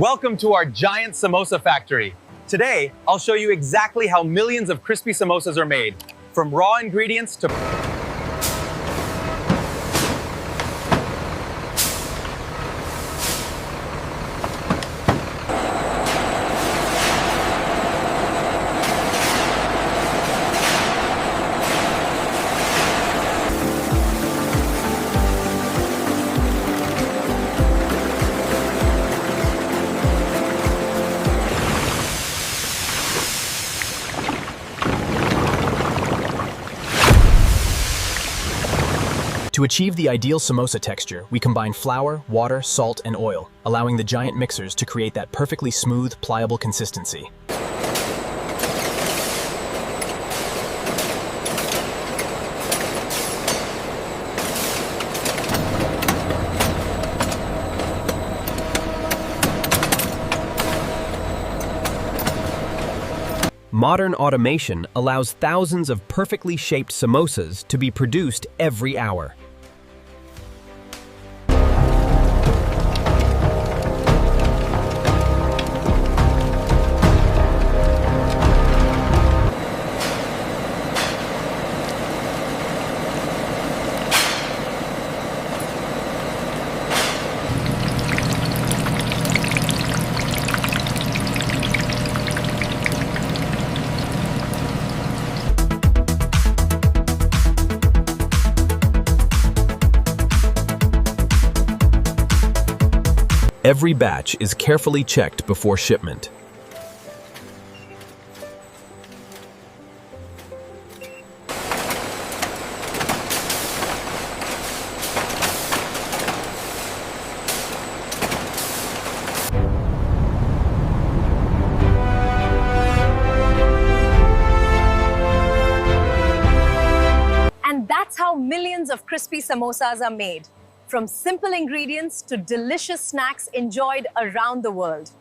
Welcome to our giant samosa factory. Today, I'll show you exactly how millions of crispy samosas are made, from raw ingredients to To achieve the ideal samosa texture, we combine flour, water, salt, and oil, allowing the giant mixers to create that perfectly smooth, pliable consistency. Modern automation allows thousands of perfectly shaped samosas to be produced every hour. Every batch is carefully checked before shipment. And that's how millions of crispy samosas are made, from simple ingredients to delicious snacks enjoyed around the world.